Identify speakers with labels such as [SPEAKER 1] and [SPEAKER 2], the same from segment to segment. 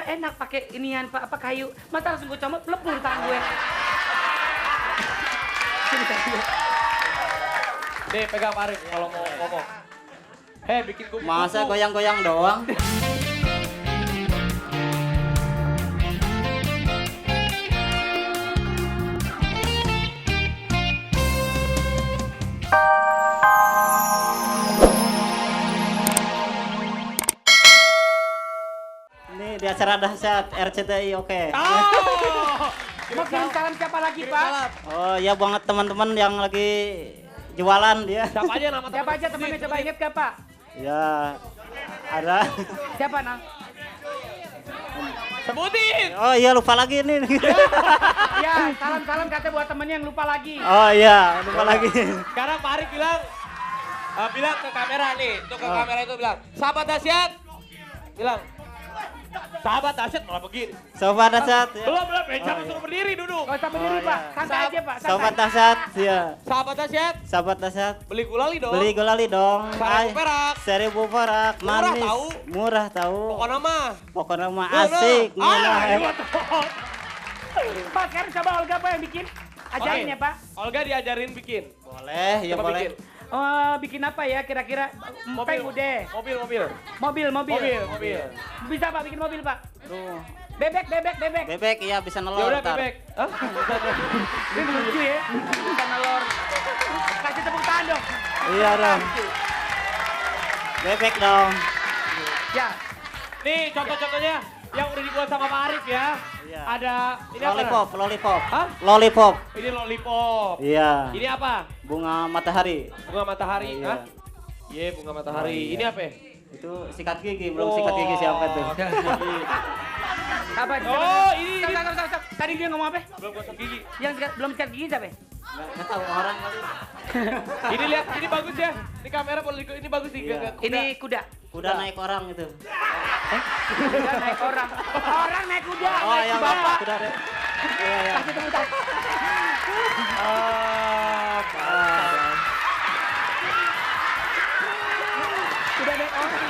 [SPEAKER 1] Bapak enak pakai inian Pak, apa kayu. Masa langsung gue comot, lepur tangan gue.
[SPEAKER 2] Nih pegang Pak Arif kalau mau ngomong. Bikin kupu-kupu.
[SPEAKER 3] Masa goyang-goyang doang? Ini di acara dahsyat RCTI, oke.
[SPEAKER 2] Oh!
[SPEAKER 1] Mau kirim salam siapa lagi Pak?
[SPEAKER 3] Oh ya banget teman-teman yang lagi jualan dia.
[SPEAKER 2] Siapa aja nama
[SPEAKER 1] Siapa aja temannya coba inget gak Pak?
[SPEAKER 3] Ya ada.
[SPEAKER 1] Siapa Nang?
[SPEAKER 2] Sebutin.
[SPEAKER 3] Oh iya lupa lagi nih.
[SPEAKER 1] Ya, salam-salam katanya buat temennya yang lupa lagi.
[SPEAKER 3] Oh iya lupa lagi.
[SPEAKER 2] Sekarang Pak Arif bilang ke kamera nih, untuk ke kamera itu bilang, sahabat dahsyat. Bilang, sahabat dahsyat malah begini.
[SPEAKER 3] Sobat dahsyat. Ya.
[SPEAKER 2] Belum, jangan suruh berdiri duduk.
[SPEAKER 1] Gak usah berdiri Pak, santai aja Pak, santai.
[SPEAKER 3] Sobat dahsyat, ya.
[SPEAKER 2] Sahabat dahsyat,
[SPEAKER 3] Sahabat dahsyat.
[SPEAKER 2] beli gulali dong.
[SPEAKER 3] Beli gulali dong.
[SPEAKER 2] 1.000 perak.
[SPEAKER 3] 1.000 perak.
[SPEAKER 2] Murah
[SPEAKER 3] Manis.
[SPEAKER 2] tahu.
[SPEAKER 3] Murah tahu.
[SPEAKER 2] Pokoknya mah.
[SPEAKER 3] Pokoknya mah
[SPEAKER 2] Murah.
[SPEAKER 3] asik. Murah.
[SPEAKER 2] Iya,
[SPEAKER 1] Pak, sekarang coba Olga apa yang bikin? Ajarin
[SPEAKER 2] Oke.
[SPEAKER 1] ya Pak.
[SPEAKER 2] Olga diajarin bikin.
[SPEAKER 3] Boleh, ya
[SPEAKER 2] Coba
[SPEAKER 3] boleh.
[SPEAKER 2] bikin.
[SPEAKER 1] Bikin apa ya kira-kira? Empeng udah.
[SPEAKER 2] Mobil.
[SPEAKER 1] Mobil. Bisa Pak bikin mobil Pak?
[SPEAKER 3] Tuh.
[SPEAKER 1] Bebek.
[SPEAKER 3] Bebek iya bisa
[SPEAKER 2] Ya
[SPEAKER 3] nelor
[SPEAKER 2] udah
[SPEAKER 3] ntar.
[SPEAKER 2] bebek. Hah?
[SPEAKER 1] Ini lucu ya. Bisa nelor. Kasih tepuk tangan dong.
[SPEAKER 3] Iya dong. Bebek dong.
[SPEAKER 1] Ya.
[SPEAKER 2] Nih contoh-contohnya yang udah dibuat sama Pak Arif ya.
[SPEAKER 3] Iya.
[SPEAKER 2] Ada ini
[SPEAKER 3] Lollipop,
[SPEAKER 2] apa?
[SPEAKER 3] lollipop.
[SPEAKER 2] Hah?
[SPEAKER 3] Lollipop.
[SPEAKER 2] Ini lollipop.
[SPEAKER 3] Iya.
[SPEAKER 2] Ini apa?
[SPEAKER 3] Bunga matahari.
[SPEAKER 2] Bunga matahari.
[SPEAKER 3] Iya.
[SPEAKER 2] Hah? Iya, bunga matahari.
[SPEAKER 3] Oh, iya.
[SPEAKER 2] Ini apa?
[SPEAKER 3] Itu sikat gigi, belum sikat gigi siapa tuh?
[SPEAKER 1] Apa?
[SPEAKER 2] Oh, ini.
[SPEAKER 1] Stop. Tadi dia ngomong apa?
[SPEAKER 2] Belum gosok gigi.
[SPEAKER 1] Yang belum sikat gigi siapa?
[SPEAKER 3] Nggak tahu orang kali.
[SPEAKER 2] Ini lihat, ini bagus ya. Ini kamera ini bagus nih.
[SPEAKER 3] Iya.
[SPEAKER 2] Kuda.
[SPEAKER 1] Ini kuda.
[SPEAKER 3] Kuda naik orang itu.
[SPEAKER 1] Kuda naik orang. Orang naik kuda.
[SPEAKER 3] Oh
[SPEAKER 1] naik
[SPEAKER 3] yang
[SPEAKER 1] kuda.
[SPEAKER 3] bapak kuda deh. Iya ya.
[SPEAKER 1] Kasih tepuk tangan. Kuda naik orang.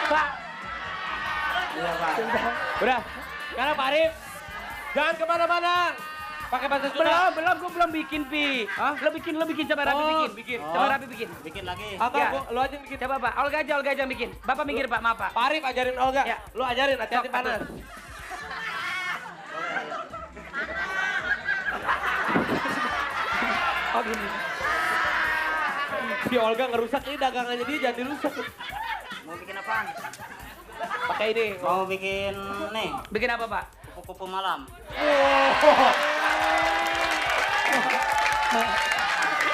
[SPEAKER 1] Pak,
[SPEAKER 3] Iya pak.
[SPEAKER 2] Udah. Sekarang Pak Arif, jangan kemana-mana. Pakai bahasa Sunda.
[SPEAKER 1] gue belum bikin Pi.
[SPEAKER 2] Hah?
[SPEAKER 1] Lo bikin coba Rapi
[SPEAKER 2] Oh,
[SPEAKER 1] bikin.
[SPEAKER 2] bikin.
[SPEAKER 1] Coba
[SPEAKER 3] Oh.
[SPEAKER 1] Rapi bikin.
[SPEAKER 3] Bikin lagi.
[SPEAKER 2] Atau
[SPEAKER 1] Ya.
[SPEAKER 2] lu aja yang bikin.
[SPEAKER 1] Coba Pak, Olga aja yang bikin. Bapak minggir Pak, maaf Pak.
[SPEAKER 2] Pak Arif ajarin Olga.
[SPEAKER 1] Ya.
[SPEAKER 2] Lu ajarin, hati-hati
[SPEAKER 1] Sok,
[SPEAKER 2] panas.
[SPEAKER 1] Oh gini.
[SPEAKER 2] Si Olga ngerusak ini dagangannya dia, jangan dirusak.
[SPEAKER 3] Mau bikin apaan?
[SPEAKER 2] Pakai ini.
[SPEAKER 3] Mau bikin nih
[SPEAKER 1] Bikin apa Pak?
[SPEAKER 3] kupu-kupu malam.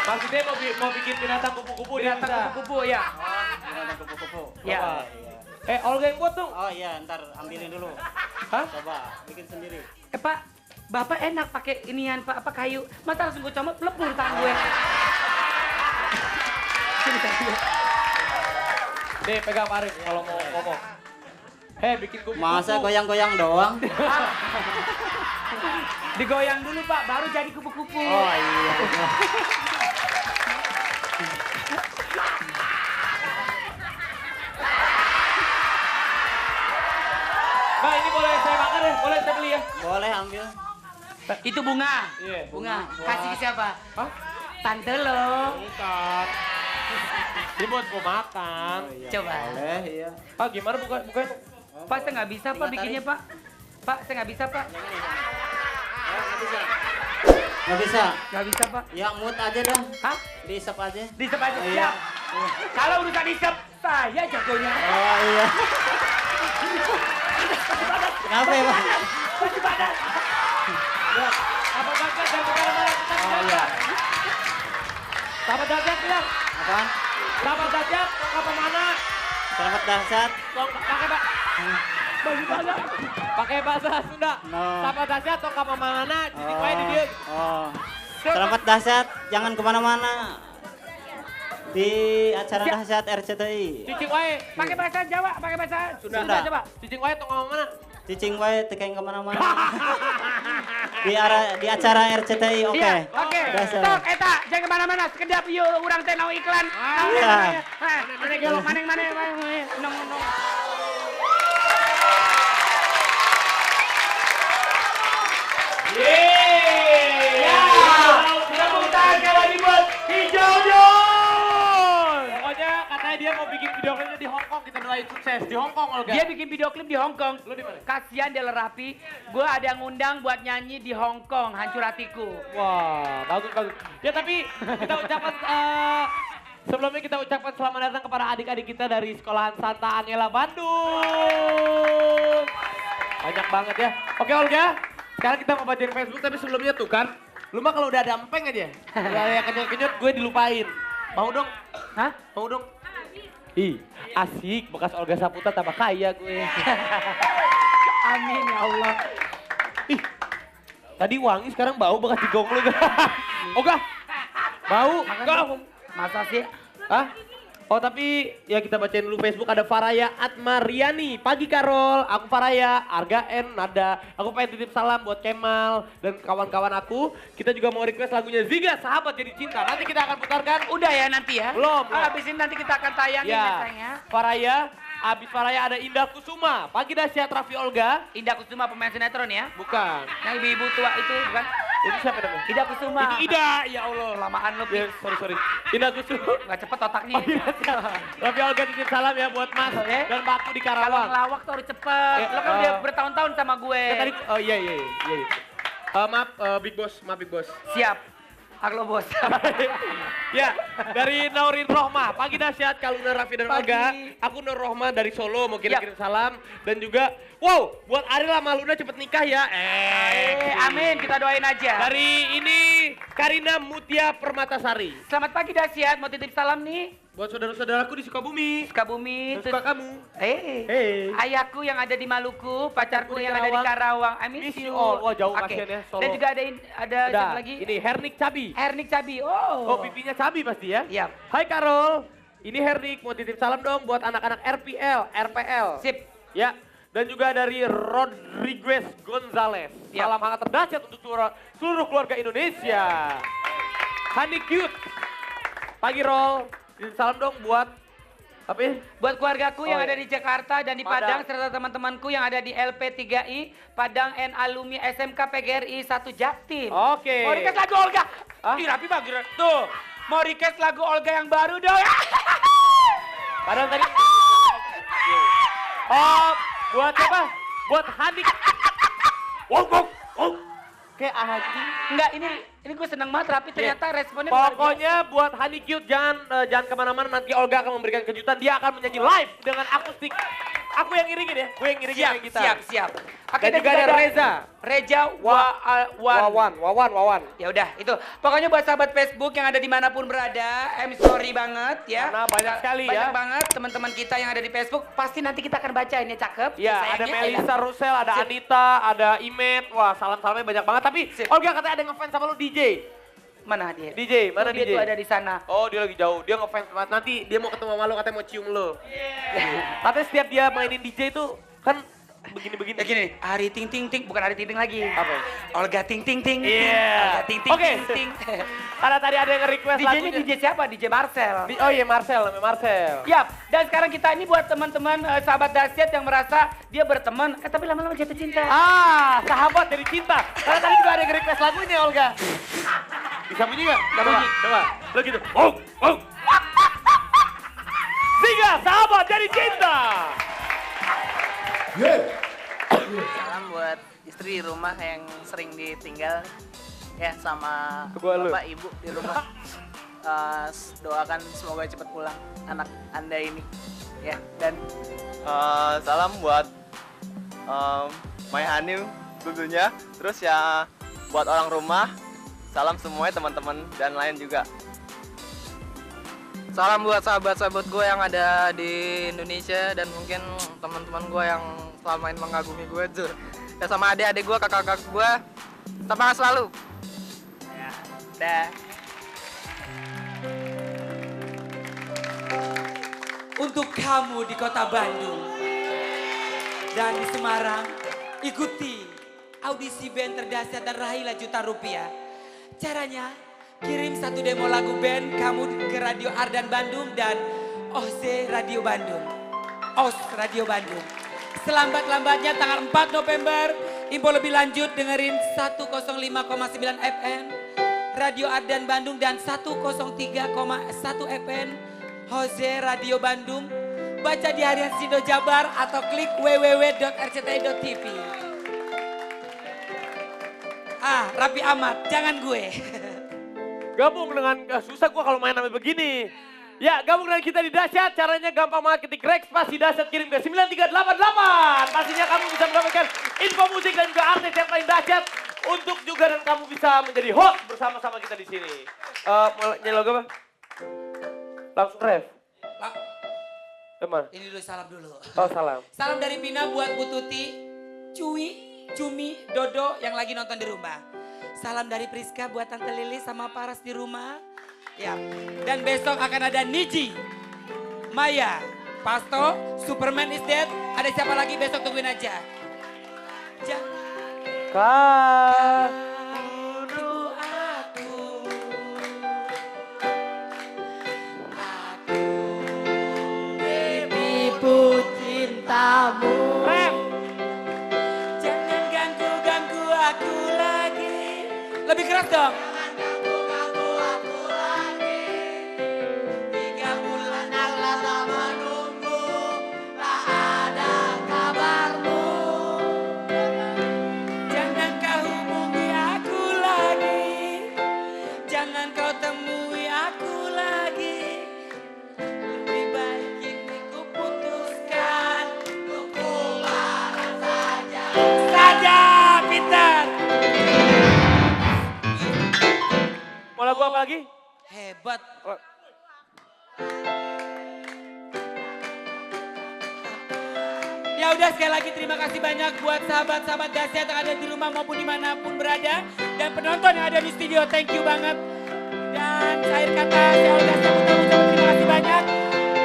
[SPEAKER 2] Maksudnya mau bikin binatang kupu-kupu dia
[SPEAKER 1] Binatang
[SPEAKER 2] bisa.
[SPEAKER 1] kupu-kupu ya.
[SPEAKER 3] Oh, binatang kupu-kupu.
[SPEAKER 1] Ya.
[SPEAKER 3] Coba, iya.
[SPEAKER 2] Olga yang buat dong.
[SPEAKER 3] Oh iya, ntar ambilin dulu.
[SPEAKER 2] Hah?
[SPEAKER 3] Coba bikin sendiri.
[SPEAKER 1] Pak, Bapak enak pakai inian Pak, apa kayu. Masa langsung gue comot, lepur tangan gue.
[SPEAKER 2] Nih pegang Pak Arif kalau mau ngomong. Bikin kupu-kupu.
[SPEAKER 3] Masa goyang-goyang doang?
[SPEAKER 1] Digoyang dulu Pak, baru jadi kupu-kupu.
[SPEAKER 3] Oh iya.
[SPEAKER 2] Mbak, ini boleh saya makan ya? Boleh saya beli ya?
[SPEAKER 3] Boleh ambil.
[SPEAKER 1] Itu bunga.
[SPEAKER 2] Iya.
[SPEAKER 1] Bunga. Kasih ke siapa?
[SPEAKER 2] Hah?
[SPEAKER 1] Tante lo.
[SPEAKER 2] Bukan. Ini buat mau makan.
[SPEAKER 1] Coba.
[SPEAKER 3] Boleh, iya.
[SPEAKER 2] Pak, gimana bukan?
[SPEAKER 1] Pak, saya nggak bisa Pak bikinnya Pak. Pak, saya nggak bisa Pak.
[SPEAKER 3] Nggak bisa.
[SPEAKER 1] Nggak bisa Pak.
[SPEAKER 3] Ya mood aja dah.
[SPEAKER 1] Hah?
[SPEAKER 3] Diisep aja.
[SPEAKER 1] Disep aja.
[SPEAKER 3] Iya.
[SPEAKER 1] Siap. Kalau urusan disep, saya jagonya.
[SPEAKER 3] Oh iya. Kenapa ya pak?
[SPEAKER 1] Masih panas.
[SPEAKER 2] Ya, apa baca dan kemana-mana kita
[SPEAKER 3] Oh iya.
[SPEAKER 2] Sahabat dahsyat bilang,
[SPEAKER 3] Apaan?
[SPEAKER 2] sahabat dahsyat, tong apa mana?
[SPEAKER 3] Selamat dahsyat.
[SPEAKER 2] Tong pakai
[SPEAKER 1] Masih panas.
[SPEAKER 2] pakai bahasa Sunda.
[SPEAKER 3] No.
[SPEAKER 2] Sahabat dahsyat, tong apa mana? Jadi wae di dieu.
[SPEAKER 3] Oh. Selamat dahsyat, jangan kemana-mana. Di acara
[SPEAKER 1] Siap.
[SPEAKER 3] dahsyat RCTI.
[SPEAKER 2] Cicing wae.
[SPEAKER 1] Pakai bahasa Jawa, pakai bahasa Sunda
[SPEAKER 3] Sunda.
[SPEAKER 1] coba.
[SPEAKER 2] Cicing wae tong apa mana?
[SPEAKER 3] Cicing wae tekeng kemana-mana. di acara RCTI oke.
[SPEAKER 1] Iya, oke.
[SPEAKER 3] Udah, so.
[SPEAKER 1] Sok eta jangan kemana-mana sekedap yuk urang teh naon iklan.
[SPEAKER 3] Iya.
[SPEAKER 1] Mana gelo mana nong.
[SPEAKER 2] Yeay.
[SPEAKER 1] Tepuk tangan kalau dibuat hijau dong.
[SPEAKER 2] Pokoknya katanya dia mau bikin video klipnya di Hong Kong, kita doain sukses di Hong Kong Olga.
[SPEAKER 1] Dia bikin video klip di Hong Kong.
[SPEAKER 2] Lu di mana?
[SPEAKER 1] Kasihan dia Rapi. Gue ada ngundang buat nyanyi di Hong Kong, Hancur Hatiku.
[SPEAKER 2] Wah, bagus. Ya tapi kita ucapkan sebelumnya kita ucapkan selamat datang kepada adik-adik kita dari sekolahan Santa Angela Bandung. Banyak banget ya. Oke Olga, sekarang kita mau bacain Facebook tapi sebelumnya tuh kan, lu mah kalau udah ada empeng aja, udah ada yang kenyot-kenyot gue dilupain. Mau dong?
[SPEAKER 1] Hah?
[SPEAKER 2] Mau dong? Ih, asik, bekas Olga Saputra tambah kaya gue.
[SPEAKER 1] Amin ya Allah.
[SPEAKER 2] Ih, tadi wangi sekarang bau bekas digong lu. Olga, bau? Enggak.
[SPEAKER 1] Masa sih?
[SPEAKER 2] Hah? Oh tapi ya kita bacain dulu Facebook ada Faraya Atmariani. Pagi Karol, aku Faraya, Arga N, Nada. Aku pengen titip salam buat Kemal dan kawan-kawan aku. Kita juga mau request lagunya Ziga, Sahabat Jadi Cinta. Nanti kita akan putarkan.
[SPEAKER 1] Udah ya nanti ya?
[SPEAKER 2] Belum.
[SPEAKER 1] Habis ini nanti kita akan tayangin ya
[SPEAKER 2] Ya,
[SPEAKER 1] sayangnya.
[SPEAKER 2] Faraya, abis Faraya ada Indah Kusuma. Pagi Dahsyat Raffi Olga.
[SPEAKER 1] Indah Kusuma pemain sinetron ya?
[SPEAKER 2] Bukan.
[SPEAKER 1] Yang ibu-ibu tua itu bukan?
[SPEAKER 2] Itu siapa namanya?
[SPEAKER 1] Indah Kusuma.
[SPEAKER 2] Itu Ida, ya Allah.
[SPEAKER 1] Lamaan lu,
[SPEAKER 2] Ya, sorry. Indah Kusuma.
[SPEAKER 1] Gak cepet otaknya.
[SPEAKER 2] Oh, iya, Raffi Olga titip salam ya buat Mas
[SPEAKER 1] Eh?
[SPEAKER 2] dan Mbakku di
[SPEAKER 1] Kalau
[SPEAKER 2] Karawang.
[SPEAKER 1] ngelawak tuh harus cepet.
[SPEAKER 2] Ya,
[SPEAKER 1] Lo kan udah bertahun-tahun sama gue.
[SPEAKER 2] Ya, tadi, oh iya. Maaf, Big Boss.
[SPEAKER 1] Siap. Halo bos.
[SPEAKER 2] Ya, dari Naurin Rohmah. Pagi Dahsyat, Kaluna Raffi dan
[SPEAKER 1] Pagi.
[SPEAKER 2] Olga. Aku Nur Rohmah dari Solo mau kirim
[SPEAKER 1] Yap.
[SPEAKER 2] salam. Dan juga, wow, buat Ariel sama Luna cepet nikah ya.
[SPEAKER 1] Amin, kita doain aja.
[SPEAKER 2] Dari ini, Karina Mutia Permatasari.
[SPEAKER 1] Selamat pagi Dahsyat, mau titip salam nih.
[SPEAKER 2] Buat saudara-saudaraku di Sukabumi.
[SPEAKER 1] Sukabumi.
[SPEAKER 2] Dan suka kamu. Hey.
[SPEAKER 1] Ayahku yang ada di Maluku, pacarku
[SPEAKER 2] Di
[SPEAKER 1] yang ada di Karawang. I miss
[SPEAKER 2] Miss
[SPEAKER 1] you.
[SPEAKER 2] you all. Wah, jauh
[SPEAKER 1] Oke.
[SPEAKER 2] kasihan ya, Solo.
[SPEAKER 1] Dan juga ada siapa lagi?
[SPEAKER 2] Ini Hernik Cabi.
[SPEAKER 1] Hernik Cabi.
[SPEAKER 2] Oh, pipinya cabi pasti ya?
[SPEAKER 1] Iya.
[SPEAKER 2] Hai Karol, ini Hernik mau titip salam dong buat anak-anak RPL.
[SPEAKER 1] Sip.
[SPEAKER 2] Ya, dan juga dari Rodriguez Gonzalez.
[SPEAKER 1] Ya.
[SPEAKER 2] Salam hangat terdahsyat untuk seluruh keluarga Indonesia. Honey Cute. Pagi Rol, titip salam dong buat apa ya?
[SPEAKER 1] Buat keluargaku yang
[SPEAKER 2] Oh,
[SPEAKER 1] ada
[SPEAKER 2] iya.
[SPEAKER 1] di Jakarta dan di
[SPEAKER 2] Padang.
[SPEAKER 1] Padang, serta teman-temanku yang ada di LP3I, Padang and alumni SMK PGRI 1 Jaktim.
[SPEAKER 2] Oke.
[SPEAKER 1] Mau request lagu Olga?
[SPEAKER 2] Hah?
[SPEAKER 1] Ih, rapi banget. Tuh, mau request lagu Olga yang baru dong.
[SPEAKER 2] Padahal tadi. Oh, buat siapa? Buat Hanik. Wow. Kayak anjing.
[SPEAKER 1] Enggak, ini gue seneng banget Rapi, ternyata responnya luar biasa.
[SPEAKER 2] Pokoknya buat Honey Cute jangan kemana-mana, nanti Olga akan memberikan kejutan. Dia akan menyanyi live dengan akustik. Aku yang iringin ya, gue yang iringin
[SPEAKER 1] Siap,
[SPEAKER 2] kayak kita.
[SPEAKER 1] siap. Oke,
[SPEAKER 2] Dan juga ada Reza.
[SPEAKER 1] Wan.
[SPEAKER 2] Wawan.
[SPEAKER 1] Ya udah, itu. Pokoknya buat sahabat Facebook yang ada dimanapun berada, I'm sorry banget ya.
[SPEAKER 2] Karena banyak sekali
[SPEAKER 1] Banyak
[SPEAKER 2] ya.
[SPEAKER 1] banget teman-teman kita yang ada di Facebook. Pasti nanti kita akan bacain ya, cakep.
[SPEAKER 2] Ya, ada
[SPEAKER 1] Sayangnya,
[SPEAKER 2] Melisa
[SPEAKER 1] ya.
[SPEAKER 2] Rusel, ada
[SPEAKER 1] Sip.
[SPEAKER 2] Anita, ada Imet. Wah, salam-salamnya banyak banget. Tapi
[SPEAKER 1] Sip.
[SPEAKER 2] Olga katanya ada ngefans sama lu DJ.
[SPEAKER 1] Mana dia?
[SPEAKER 2] Mana
[SPEAKER 1] Dia
[SPEAKER 2] DJ?
[SPEAKER 1] tuh ada di sana.
[SPEAKER 2] Oh, dia lagi jauh. Dia ngefans banget. Nanti dia mau ketemu sama lu, katanya mau cium lu. Katanya setiap dia mainin DJ itu kan begini-begini.
[SPEAKER 1] Ya gini, Ari Ting Ting Ting, bukan Ari Ting Ting lagi.
[SPEAKER 2] Apa ya?
[SPEAKER 1] Olga Ting Ting Ting.
[SPEAKER 2] Iya.
[SPEAKER 1] Olga Ting Ting
[SPEAKER 2] Oke.
[SPEAKER 1] Ting Ting.
[SPEAKER 2] Karena tadi ada yang nge-request
[SPEAKER 1] DJ-nya
[SPEAKER 2] lagunya.
[SPEAKER 1] DJ siapa? DJ Marcel.
[SPEAKER 2] Oh iya, Marcel, namanya Marcel.
[SPEAKER 1] Yap, dan sekarang kita ini buat teman-teman sahabat Dahsyat yang merasa dia berteman, tapi lama-lama jatuh cinta.
[SPEAKER 2] Sahabat dari cinta. Karena tadi juga ada yang request lagunya, Olga. Bisa bunyi nggak? Coba. Lo gitu. Oh. Tiga, sahabat dari cinta.
[SPEAKER 4] Salam buat istri di rumah yang sering ditinggal ya sama
[SPEAKER 2] Gua lu.
[SPEAKER 4] bapak ibu di rumah. Doakan semoga cepat pulang anak Anda ini ya. Dan
[SPEAKER 5] Salam buat My Hanim tentunya. Terus ya buat orang rumah. Salam semuanya teman-teman dan lain juga.
[SPEAKER 4] salam buat sahabat-sahabat gue yang ada di Indonesia dan mungkin teman-teman gue yang selama ini mengagumi gue tuh. Ya sama adik-adik gue, kakak-kakak gue. Semangat selalu. Ya, dah.
[SPEAKER 6] Untuk kamu di kota Bandung dan di Semarang, ikuti audisi band terdahsyat dan raihlah juta rupiah. Caranya, kirim satu demo lagu band kamu ke Radio Ardan Bandung dan OS Radio Bandung. OS Radio Bandung. Selambat-lambatnya tanggal 4 November, info lebih lanjut dengerin 105,9 FM, Radio Ardan Bandung dan 103,1 FM, Jose Radio Bandung. Baca di harian Sido Jabar atau klik www.rcti.tv. Rapi amat, jangan gue.
[SPEAKER 2] Gabung dengan, susah gua kalau main sampai begini. Ya, gabung dengan kita di Dahsyat, caranya gampang banget, ketik Rex pasti Dahsyat kirim ke 9388. Pastinya kamu bisa mendapatkan info musik dan juga artis yang paling dahsyat untuk juga dan kamu bisa menjadi host bersama-sama kita di sini. Nyanyi lagu apa? Langsung ref. Emang?
[SPEAKER 6] Ini dulu salam dulu.
[SPEAKER 2] Oh, salam.
[SPEAKER 6] Salam dari Pina buat Bu Tuti, Cuy, Cumi, Dodo yang lagi nonton di rumah. Salam dari Priska buat Tante Lili sama Paras di rumah. Ya, dan besok akan ada Niji, Maya, Pasto, Superman is Dead. Ada siapa lagi besok tungguin aja.
[SPEAKER 2] Kau
[SPEAKER 6] ditipu cintamu. Jangan ganggu-ganggu aku lagi. Lebih keras dong.
[SPEAKER 2] mau lagu apa lagi?
[SPEAKER 6] Hebat. Ya udah, sekali lagi terima kasih banyak buat sahabat-sahabat Dahsyat yang ada di rumah maupun dimanapun berada. Dan penonton yang ada di studio, thank you banget. Dan akhir kata saya udah ucapkan terima kasih banyak.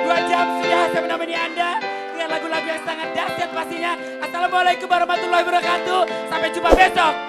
[SPEAKER 6] 2 jam sudah saya menemani Anda dengan lagu-lagu yang sangat dahsyat pastinya. Assalamualaikum warahmatullahi wabarakatuh. Sampai jumpa besok.